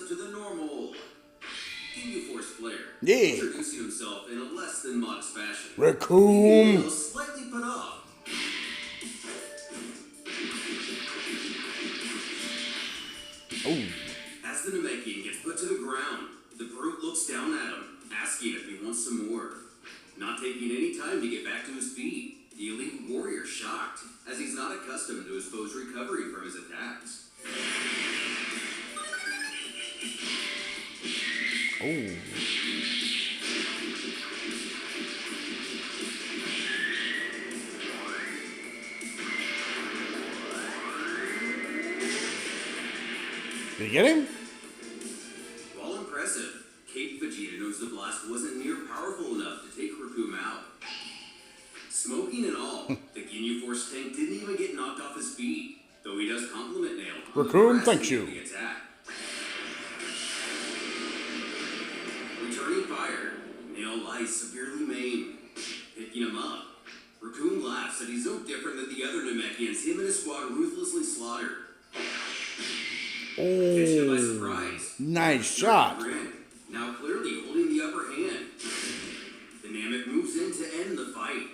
up to the normal Ginyu Force flare. Yeah. Introducing himself in a less than modest fashion. Raccoon. Slightly put off. Oh. As the Namekian gets put to the ground, the brute looks down at him, asking if he wants some more. Not taking any time to get back to his feet, the elite warrior shocked, as he's not accustomed to his foe's recovery from his attacks. Oh. Did you get him? While impressive, Cape Vegeta knows the blast wasn't near powerful enough to take Raccoon out. Smoking and all, the Ginyu Force tank didn't even get knocked off his feet, though he does compliment Nail on Raccoon, the thank you. the attack. Returning fire, Nail lies severely maimed. Picking him up, Raccoon laughs that he's no different than the other Namekians him and his squad ruthlessly slaughtered. Catching him by surprise. Nice shot. Now clearly holding the upper hand. The Namek moves in to end the fight.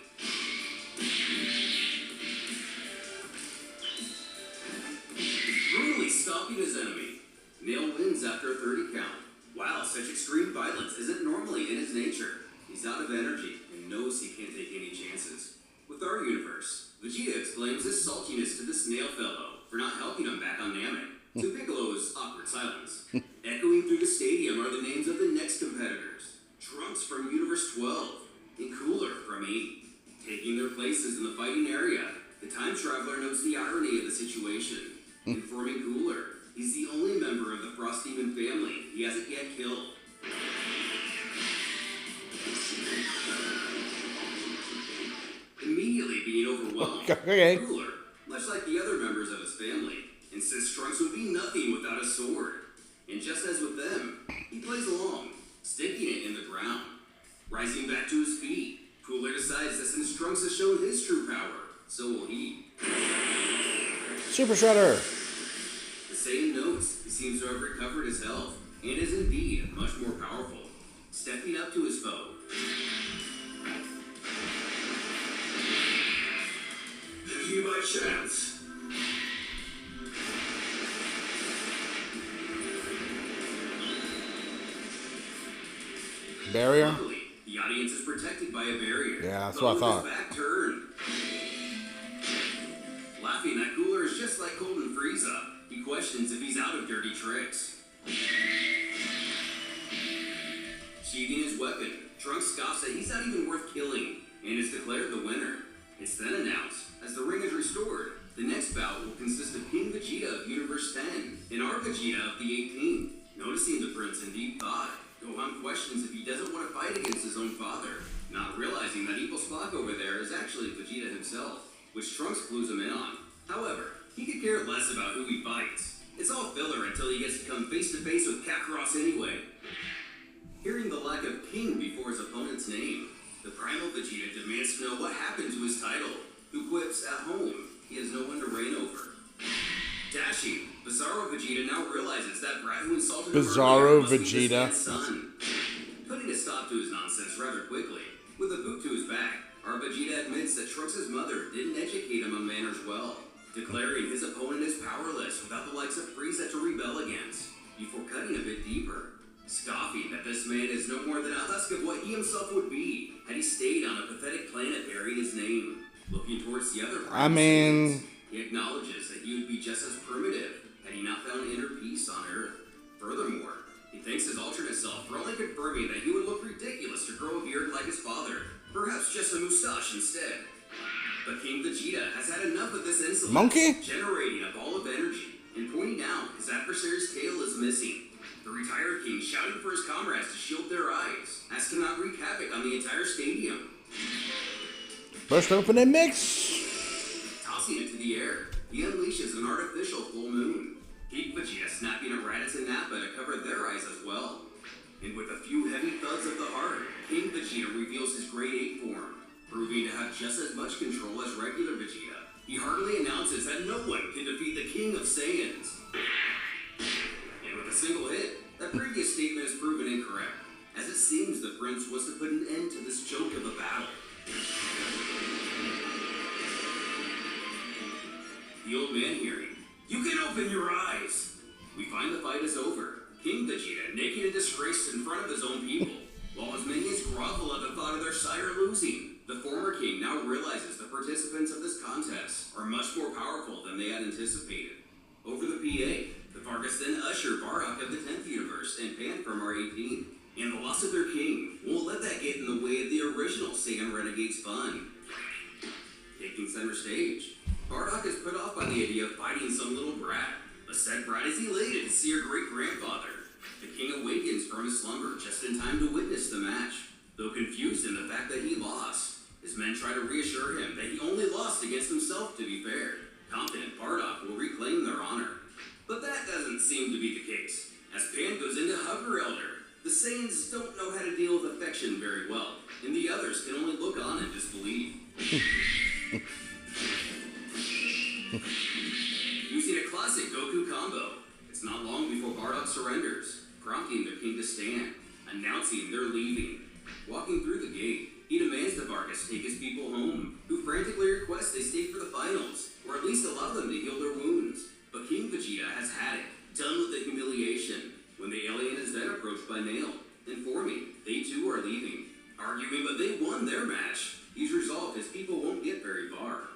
Brutally stopping his enemy. Nail wins after a 30 count. Wow, such extreme violence isn't normally in his nature. He's out of energy and knows he can't take any chances. With our universe, Vegeta explains his saltiness to the snail fellow for not helping him back on Namek. To Piccolo's awkward silence. Echoing through the stadium are the names of the next competitors. Trunks from Universe 12 and Cooler from 8. Taking their places in the fighting area, the time traveler notes the irony of the situation. Informing Cooler, he's the only member of the Frost Demon family he hasn't yet killed. Immediately being overwhelmed, Okay. Cooler, much like the other members of his family, insists Trunks would be nothing without a sword. And just as with them, he plays along, sticking it in the ground. Rising back to his feet, Cooler decides that since Trunks has shown his true power, so will he. Super Shredder. The same notes, he seems to have recovered his health, and is indeed much more powerful, stepping up to his foe. Give you my chance. Barrier? Luckily, the audience is protected by a barrier. Yeah, that's what I thought. With his back turned. Laughing at Cooler is just like Cold and Frieza. He questions if he's out of dirty tricks. Sheathing his weapon, Trunks scoffs that he's not even worth killing, and is declared the winner. It's then announced, as the ring is restored, the next bout will consist of King Vegeta of Universe 10 and our Vegeta of the 18th. Noticing the prince in deep thought, Gohan questions if he doesn't want to fight against his own father, not realizing that evil Spock over there is actually Vegeta himself, which Trunks clues him in on. However, he could care less about who he fights. It's all filler until he gets to come face to face with Kakarot anyway. Hearing the lack of king before his opponent's name, the primal Vegeta demands to know what happened to his title, who quips at home he has no one to reign over. Dashing, Bizarro Vegeta now realizes that brat who insulted him Bizarro earlier must be his Vegeta. dead son. Putting a stop to his nonsense rather quickly, with a boot to his back, our Vegeta admits that Trunks' mother didn't educate him on manners well, declaring his opponent is powerless without the likes of Frieza to rebel against, before cutting a bit deeper, scoffing that this man is no more than a husk of what he himself would be had he stayed on a pathetic planet bearing his name. Looking towards the other he acknowledges that he would be just as primitive had he not found inner peace on Earth. Furthermore, he thanks his alternate self for only confirming that he would look ridiculous to grow a beard like his father, perhaps just a moustache instead. But King Vegeta has had enough of this insolence, generating a ball of energy and pointing out his adversary's tail is missing. The retired king shouting for his comrades to shield their eyes, as to not wreak havoc on the entire stadium. Burst open and mix. Tossing it to the air, he unleashes an artificial full moon. King Vegeta snapping at Raditz and Nappa to cover their eyes as well. And with a few heavy thuds of the heart, King Vegeta reveals his grade 8 form, proving to have just as much control as regular Vegeta. He heartily announces that no one can defeat the King of Saiyans. And with a single hit, statement is proven incorrect, as it seems the prince was to put an end to this joke of a battle. The old man hearing, "You can open your eyes!" We find the fight is over. King Vegeta naked and disgraced in front of his own people, while his minions grovel at the thought of their sire losing. The former king now realizes the participants of this contest are much more powerful than they had anticipated. Over the PA, the Vargas then usher Bardock of the 10th universe and Pan from R18. And the loss of their king won't let that get in the way of the original Saiyan Renegades fun. Taking center stage, Bardock is put off by the idea of fighting some little brat, but said brat is elated to see her great-grandfather. The king awakens from his slumber just in time to witness the match. Though confused in the fact that he lost, his men try to reassure him that he only lost against himself, to be fair. Confident Bardock will reclaim their honor. But that doesn't seem to be the case, as Pan goes in to hug her elder. The Saiyans don't know how to deal with affection very well, and the others can only look on and disbelieve. Using a classic Goku combo, it's not long before Bardock surrenders, prompting the king to stand, announcing they're leaving. Walking through the gate, he demands the Vargas take his people home, who frantically request they stay for the finals, or at least allow them to heal their wounds. But King Vegeta has had it, done with the humiliation, when the alien is then approached by Nail, informing they too are leaving. Arguing but they won their match, he's resolved his people won't get very far.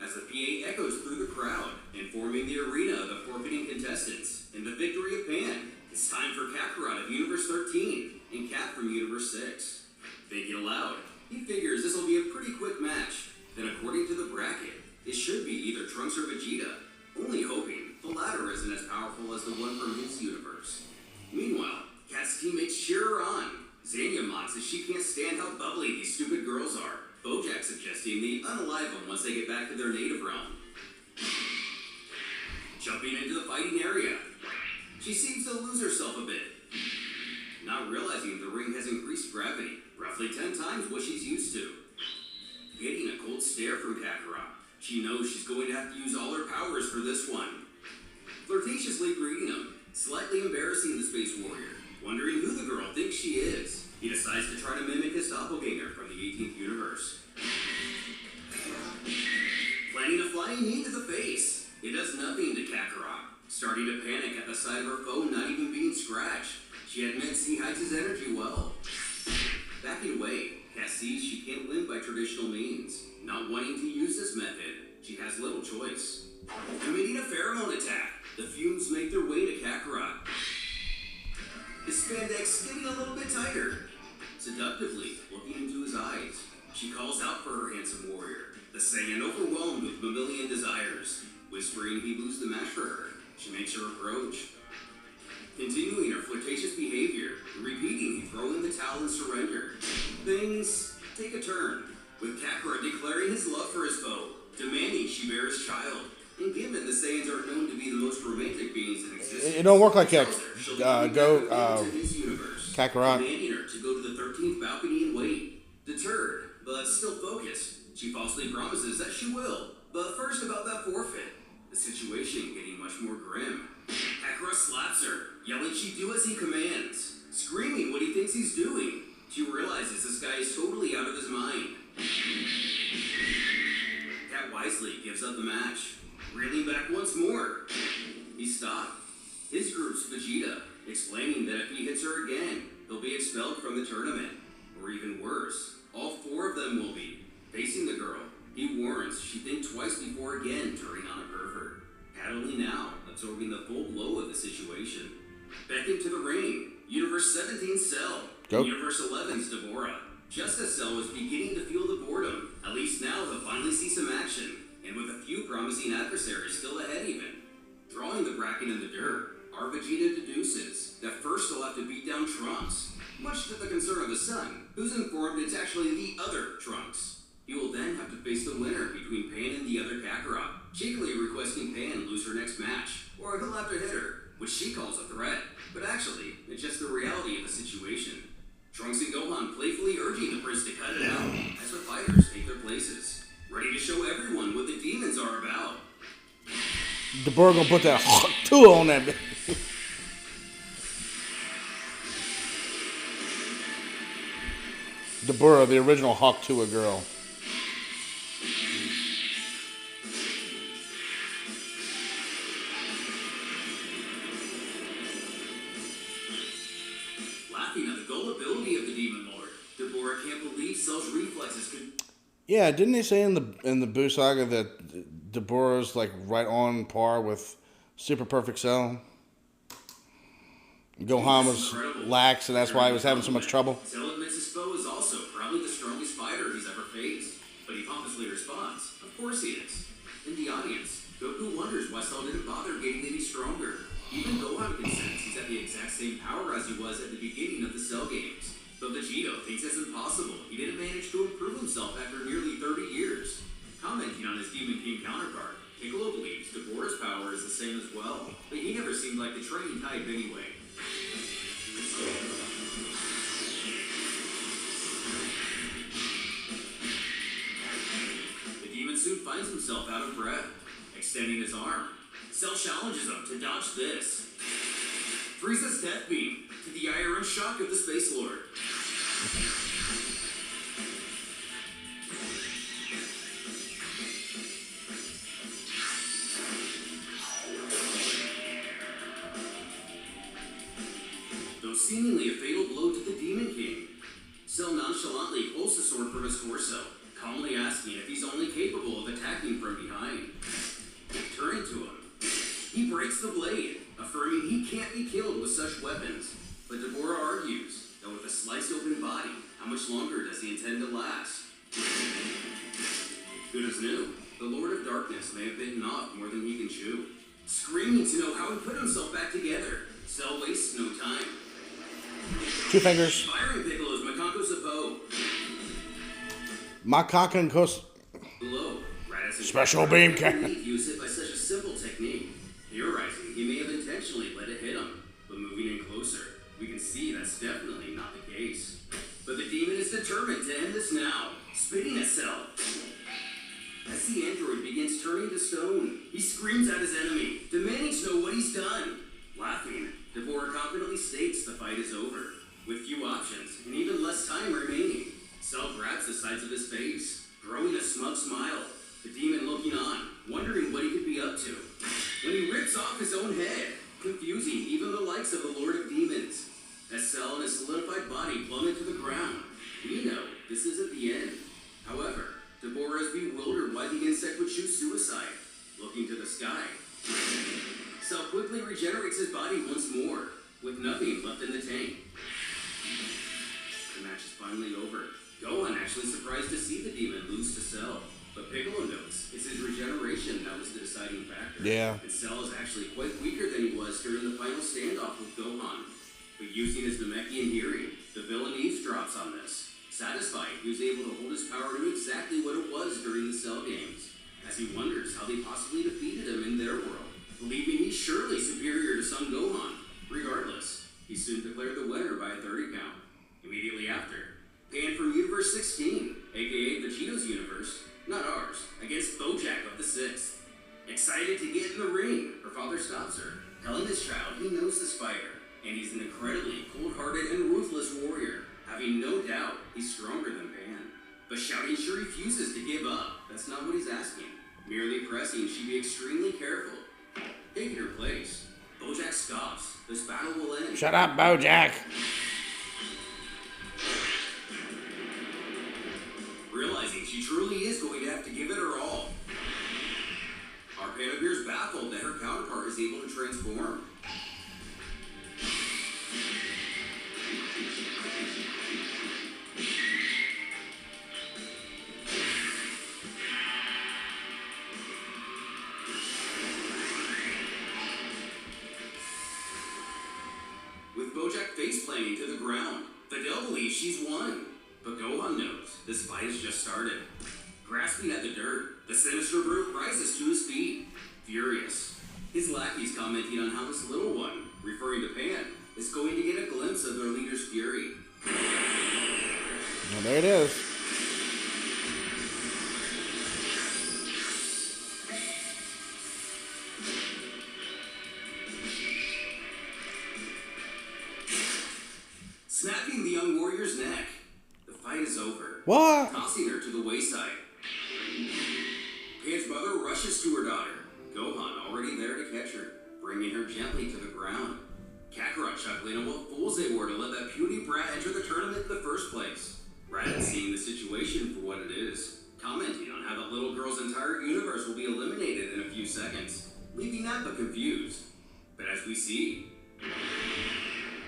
As the PA echoes through the crowd, informing the arena of the forfeiting contestants, and the victory of Pan, it's time for Kakarot of Universe 13 and Cat from Universe 6. Thinking aloud, he figures this will be a pretty quick match. Then according to the bracket, it should be either Trunks or Vegeta, only hoping the latter isn't as powerful as the one from his universe. Meanwhile, Cat's teammates cheer her on. Zanya mocks as she can't stand how bubbly these stupid girls are. Bojack suggesting they unalive them once they get back to their native realm. Jumping into the fighting area, she seems to lose herself a bit, not realizing the ring has increased gravity, roughly 10 times what she's used to. Getting a cold stare from Kakarot, she knows she's going to have to use all her powers for this one. Flirtatiously greeting him, slightly embarrassing the Space Warrior, wondering who the girl thinks she is. He decides to try to mimic his doppelganger from the 18th universe. Planning a flying knee to the face. It does nothing to Kakarot, starting to panic at the sight of her foe not even being scratched. She admits he hides his energy well. Backing away, Kat sees she can't win by traditional means. Not wanting to use this method, she has little choice. Committing a pheromone attack, the fumes make their way to Kakarot. His spandex getting a little bit tighter. Seductively looking into his eyes, she calls out for her handsome warrior, the Saiyan overwhelmed with mammalian desires. Whispering he'd lose the match for her, she makes her approach. Continuing her flirtatious behavior, repeating he'd throw in the towel and surrender. Things take a turn, with Kakarot declaring his love for his foe, demanding she bear his child. And given the Saiyans are known to be the most romantic beings in existence, It don't work like that. Kakarot. Commanding her to go to the 13th balcony and wait. Deterred, but still focused, she falsely promises that she will. But first about that forfeit. The situation getting much more grim. Kakarot slaps her, yelling she'd do as he commands, screaming what he thinks he's doing. She realizes this guy is totally out of his mind. Cat wisely gives up the match, reeling back once more. He stopped. His group's Vegeta, explaining that if he hits her again, he'll be expelled from the tournament. Or even worse, all 4 of them will be. Facing the girl, he warns she'd think twice before again turning on a pervert. Cat only now, absorbing the full blow of the situation. Back into the ring, Universe 17's Cell, and Universe 11's Deborah. Just as Cell was beginning to feel the boredom, at least now he'll finally see some action, and with a few promising adversaries still ahead even. Drawing the bracket in the dirt, our Vegeta deduces that first he'll have to beat down Trunks, much to the concern of his son, who's informed it's actually the other Trunks. He will then have to face the winner between Pan and the other Kakarot, cheekily requesting Pan lose her next match, or he'll have to hit her, which she calls a threat, but actually, it's just the reality of the situation. Trunks and Gohan playfully urging the prince to cut it out, as the fighters take their places, ready to show everyone what the demons are about. The bird gonna put that tool on that. Deborah, the original Hawk Tuah girl. Laughing at the gullibility of the Demon Lord, Deborah can't believe Cell's reflexes could. Yeah, didn't they say in the Boo Saga that Deborah's like right on par with Super Perfect Cell? Gohan was lax, and that's why he was having so much trouble. Cell admits his foe is also probably the strongest fighter he's ever faced, but he pompously responds, "Of course he is." In the audience, Goku wonders why Cell didn't bother getting any stronger. Even Gohan can sense he's at the exact same power as he was at the beginning of the Cell games. But Vegito thinks it's impossible. He didn't manage to improve himself after nearly 30 years. Commenting on his Demon King counterpart, Piccolo believes Deborah's power is the same as well, but he never seemed like the training type anyway. The demon soon finds himself out of breath, extending his arm. Cell challenges him to dodge this. Frieza's death beam to the ire and shock of the Space Lord. Though seemingly a fatal blow to the Demon King, Cell nonchalantly pulls the sword from his torso, calmly asking if he's only capable of attacking from behind. Turning to him, he breaks the blade, affirming he can't be killed with such weapons. But Deborah argues that with a sliced open body, how much longer does he intend to last? Good as new, the Lord of Darkness may have bitten off more than he can chew. Screaming to know how he put himself back together, Cell wastes no time. Two fingers. Firing Piccolo's Makanko Sapo. Macaca Kos. Below, Raditz Special beam cannon. He was hit by such a simple technique. Theorizing he may have intentionally let it hit him, but moving in closer, we can see that's definitely not the case. But the demon is determined to end this now, spitting at Cell. As the android begins turning to stone, he screams at his enemy, demanding to know what he's done. Laughing, Deborah confidently states the fight is over. With few options and even less time remaining, Cell grabs the sides of his face, throwing a smug smile, the demon looking on, wondering what he could be up to. When he rips off his own head, confusing even the likes of the Lord of Demons. As Cell and his solidified body plummet to the ground, we know this isn't the end. However, Deborah is bewildered why the insect would choose suicide, looking to the sky. Cell quickly regenerates his body once more, with nothing left in the tank. The match is finally over. Gohan actually surprised to see the demon lose to Cell, but Piccolo notes it's his regeneration that was the deciding factor. Yeah. And Cell is actually quite weaker than he was during the final standoff with Gohan. But using his Namekian hearing, the villain eavesdrops on this. Satisfied, he was able to hold his power to exactly what it was during the Cell games, as he wonders how they possibly defeated him in their world, believing he's surely superior to Son Gohan. Regardless, he soon declared the winner by a 30 count. Immediately after, Pan from Universe 16, aka Vegito's universe, not ours, against Bojack of the 6th. Excited to get in the ring, her father stops her, telling his child he knows this fighter, and he's an incredibly cold-hearted and ruthless warrior, having no doubt he's stronger than Pan. But shouting she refuses to give up, that's not what he's asking. Merely pressing she be extremely careful. Taking her place, Bojack scoffs. This battle will end. Shut up, Bojack. Realizing she truly is going to have to give it her all. Our Pan appears baffled that her counterpart is able to transform. With Bojack face-planting to the ground, Videl believes she's won. But Gohan knows this fight has just started. Grasping at the dirt, the sinister brute rises to his feet, furious. His lackeys commenting on how this little one, referring to Pan, is going to get a glimpse of their leader's fury. Well, there it is. Snapping the young warrior's neck. The fight is over. What? tossing her to the wayside. Pan's mother rushes to her daughter. Gohan already there to catch her, bringing her gently to the ground. Kakarot chuckling at what fools they were to let that puny brat enter the tournament in the first place. Raditz seeing the situation for what it is, commenting on how the little girl's entire universe will be eliminated in a few seconds, leaving Nappa confused. But as we see,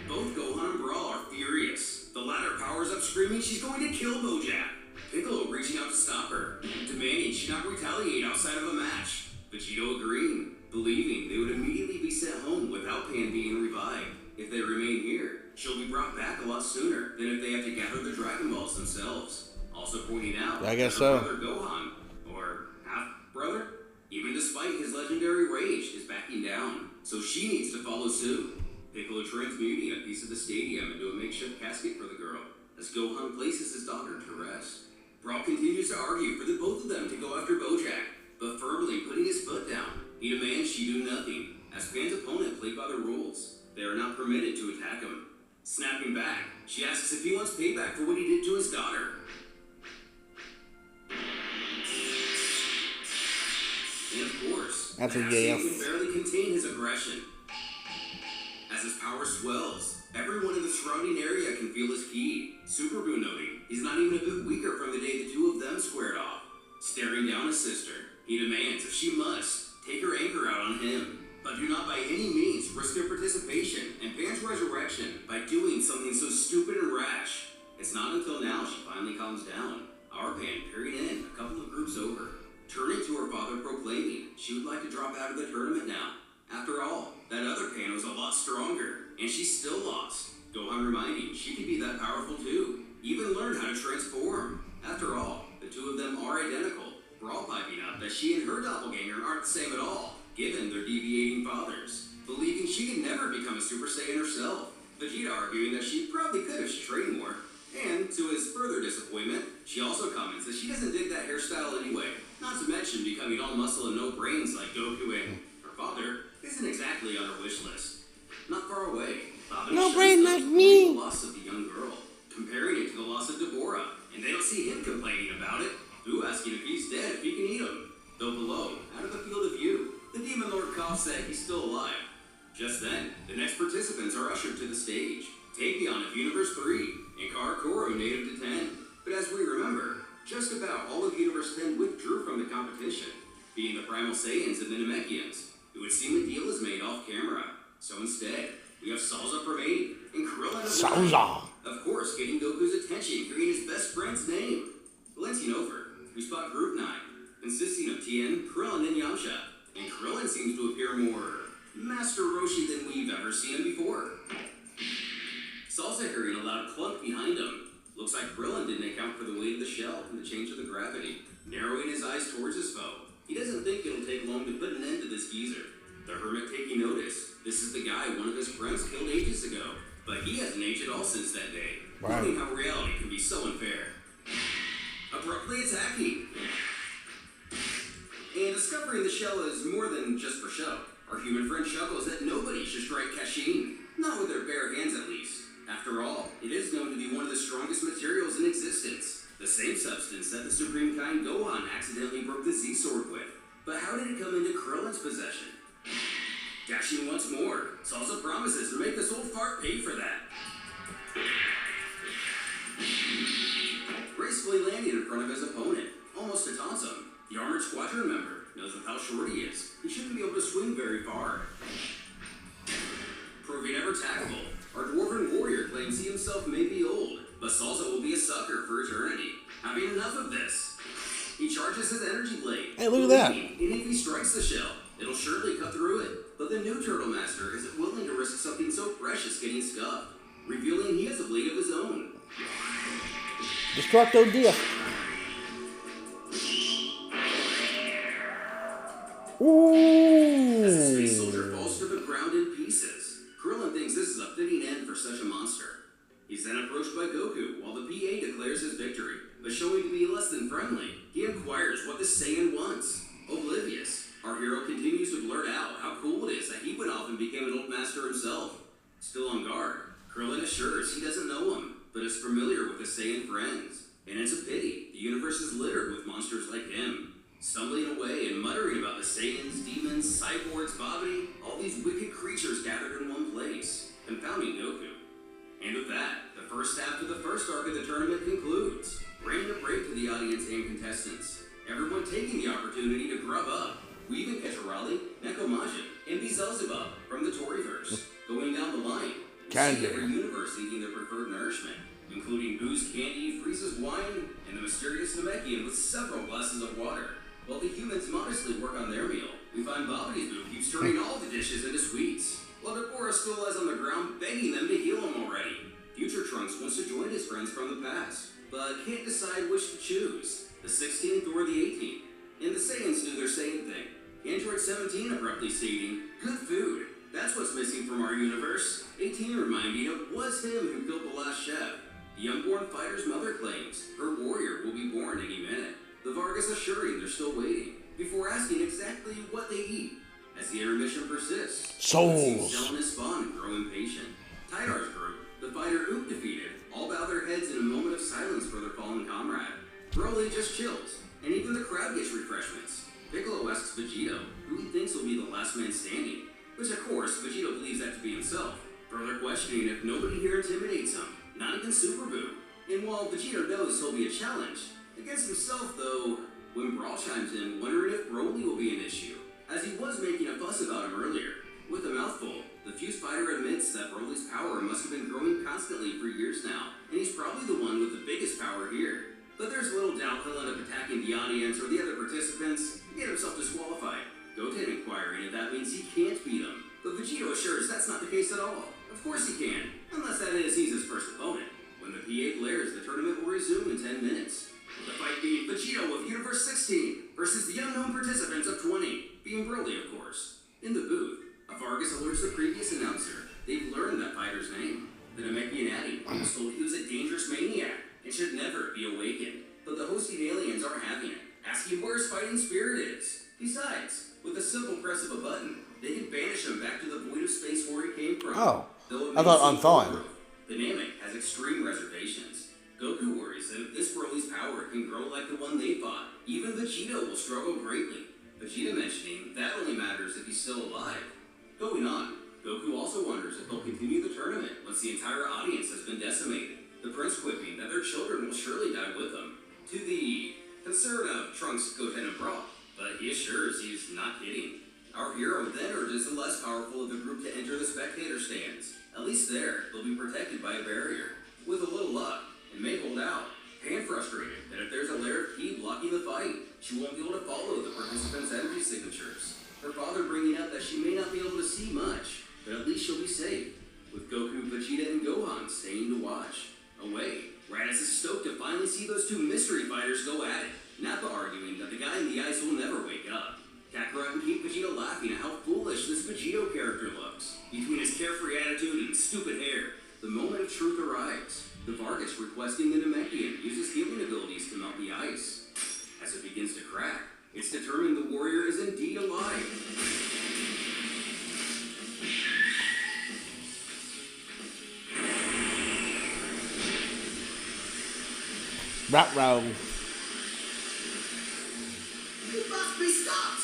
both Gohan and Brawl are furious. The latter powers up screaming she's going to kill Bojack. Piccolo reaching out to stop her, demanding she not retaliate outside of a match. Vegito agreeing, believing they would immediately be sent home without Pan being revived. If they remain here, she'll be brought back a lot sooner than if they have to gather the Dragon Balls themselves. Also pointing out I guess her so. brother Gohan, or half-brother, even despite his legendary rage, is backing down, so she needs to follow suit. Piccolo transmuting a piece of the stadium into a makeshift casket for the girl, as Gohan places his daughter to rest. Brawl continues to argue for the both of them to go after Bojack, but firmly putting his foot down. He demands she do nothing, as Pan's opponent played by the rules. They are not permitted to attack him. Snapping back, she asks if he wants payback for what he did to his daughter. And of course, That's a Pan yes. can barely contain his aggression. As his power swells, everyone in the surrounding area can feel his ki. Super Buu noting he's not even a bit weaker from the day the two of them squared off. Staring down his sister, he demands if she must, take her anger out on him, but do not by any means risk their participation in Pan's resurrection by doing something so stupid and rash. It's not until now she finally calms down. Our Pan peering in a couple of groups over, turning to her father proclaiming she would like to drop out of the tournament now. After all, that other Pan was a lot stronger, and she still lost. Gohan reminding she could be that powerful too, even learn how to transform. After all, the two of them are identical. Brawl piping up that she and her doppelganger aren't the same at all, given their deviating fathers, believing she could never become a Super Saiyan herself. Vegeta arguing that she probably could if she trained more. And, to his further disappointment, she also comments that she doesn't dig that hairstyle anyway, not to mention becoming all muscle and no brains like Goku and her father isn't exactly on her wish list. Not far away, Bob No brain like me. the loss of the young girl, comparing it to the loss of Deborah, and they don't see him complaining about it. Boo asking if he's dead, if he can eat him. Though below, out of the field of view, the Demon Lord Koff said he's still alive. Just then, the next participants are ushered to the stage. Tapion of Universe 3, and Karakuro native to 10. But as we remember, just about all of Universe 10 withdrew from the competition, being the Primal Saiyans and the Namekians. It would seem the deal is made off camera. So instead, we have Salza remaining, and Krillin of Salza. of course, getting Goku's attention, hearing his best friend's name. Glancing over, we spot Group 9, consisting of Tien, Krillin, and Yamcha. And Krillin seems to appear more Master Roshi than we've ever seen him before. Salsa hearing a loud clunk behind him. Looks like Krillin didn't account for the weight of the shell and the change of the gravity, narrowing his eyes towards his foe. He doesn't think it'll take long to put an end to this geezer. The hermit taking notice. This is the guy one of his friends killed ages ago, but he hasn't aged at all since that day. Wow. Noting how reality can be so unfair. Abruptly attacking. And discovering the shell is more than just for show. Our human friend chuckles that nobody should strike Kashin. Not with their bare hands at least. After all, it is known to be one of the strongest materials in existence. The same substance that the Supreme Kind Gohan accidentally broke the Z-Sword with. But how did it come into Krillin's possession? Dashing once more, Salsa promises to make this old fart pay for that. Gracefully landing in front of his opponent, almost to taunt him. The Armored Squadron member knows with how short he is, he shouldn't be able to swing very far. Proving ever tackable, our Dwarven warrior claims he himself may be old, but Salsa will be a sucker for eternity. Having enough of this, he charges his energy blade. Hey, look at that. And if he strikes the shell, it'll surely cut through it. But the new Turtle Master isn't willing to risk something so precious getting scuffed, revealing he has a blade of his own. Destructo Dia. Ooh. As the space soldier falls to the ground in pieces, Krillin thinks this is a fitting end for such a monster. He's then approached by Goku while the PA declares his victory, but showing to be less than friendly, he inquires what the Saiyan wants. Oblivious, our hero continues to blurt out how cool it is that he went off and became an old master himself. Still on guard, Krillin assures he doesn't know him, but is familiar with his Saiyan friends. And it's a pity. The universe is littered with monsters like him, stumbling away and muttering about the Saiyans, demons, cyborgs, Babidi, all these wicked creatures gathered in one place, confounding Goku. And with that, the first half of the first arc of the tournament concludes, bringing a break to the audience and contestants. Everyone taking the opportunity to grub up. We even catch a Raleigh, Nekomajin, and Beelzebub from the Toryverse. Going down the line, we see every universe eating their preferred nourishment, including Boo's candy, Frieza's wine, and the mysterious Namekian with several glasses of water. While the humans modestly work on their meal, we find Babidi's Boo keeps turning all the dishes into sweets, while Deborah still lies on the ground begging them to heal him already. Future Trunks wants to join his friends from the past, but can't decide which to choose, the 16th or the 18th. And the Saiyans do their Saiyan thing. Android 17 abruptly stating, "Good food. That's what's missing from our universe." 18 reminding it was him who killed the last chef. The young-born fighter's mother claims her warrior will be born any minute. The Vargas assuring they're still waiting, before asking exactly what they eat. As the intermission persists, souls. Cell and his spawn grow impatient. Tidar's group, the fighter Oop defeated, all bow their heads in a moment of silence for their fallen comrade. Broly just chills, and even the crowd gets refreshments. Piccolo asks Vegito who he thinks will be the last man standing, which of course Vegito believes that to be himself, further questioning if nobody here intimidates him, not even Super Boo. And while Vegito knows he'll be a challenge, against himself though, when Brawl chimes in wondering if Broly will be an issue, as he was making a fuss about him earlier. With a mouthful, the fused fighter admits that Broly's power must have been growing constantly for years now, and he's probably the one with the biggest power here. But there's little doubt he'll end up attacking the audience or the other participants and get himself disqualified. Goten inquiring if that means he can't beat him, but Vegito assures that's not the case at all. Of course he can, unless that is he's his first opponent. When the P8 blares, the tournament will resume in 10 minutes. The fight being Vegito of Universe 16 versus the unknown participants of 20, being Broly of course. In the booth, a Vargas alerts the previous announcer. They've learned that fighter's name. The Namekian Addy was told he was a dangerous maniac and should never be awakened. But the hosting aliens aren't having it, asking where his fighting spirit is. Besides, with a simple press of a button, they can banish him back to the void of space where he came from. Oh, I thought unthawing. The Namek has extreme reservations. Goku worries that if this Broly's power can grow like the one they fought, even Vegito will struggle greatly. Vegeta mentioning that only matters if he's still alive. Going on, Goku also wonders if they'll continue the tournament once the entire audience has been decimated. The prince quipping that their children will surely die with them, to the concern of Trunks, Goten, and Brawl. But he assures he's not kidding. Our hero then urges the less powerful of the group to enter the spectator stands. At least there, they'll be protected by a barrier. With a little luck, it may hold out. Pan frustrated that if there's a layer of ki blocking the fight, she won't be able to follow the participants' energy signatures. Her father bringing up that she may not be able to see much, but at least she'll be safe. With Goku, Vegeta, and Gohan staying to watch. Away, Raditz is stoked to finally see those two mystery fighters go at it. Nappa arguing that the guy in the ice will never wake up. Kakarot and Keep Vegeta laughing at how foolish this Vegito character looks. Between his carefree attitude and stupid hair, the moment of truth arrives. The Vargas requesting the Namekian uses healing abilities to melt the ice. As it begins to crack, it's determined the warrior is indeed alive. Rat row. It must be stopped!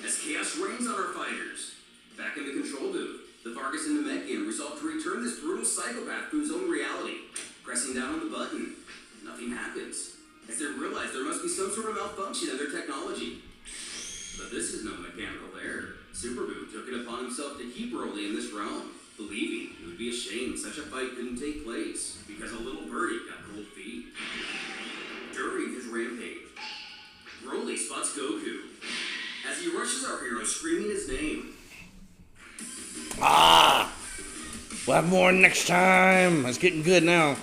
As chaos reigns on our fighters, back in the control booth, the Vargas and Namekian resolve to return this brutal psychopath to his own reality. Pressing down on the button, nothing happens, as they realize there must be some sort of malfunction in their technology. But this is no mechanical error. Super Boo took it upon himself to keep Broly in this realm, believing it would be a shame such a fight couldn't take place, because a little birdie got cold feet. During his rampage, Broly spots Goku, as he rushes our hero screaming his name. We'll have more next time. It's getting good now.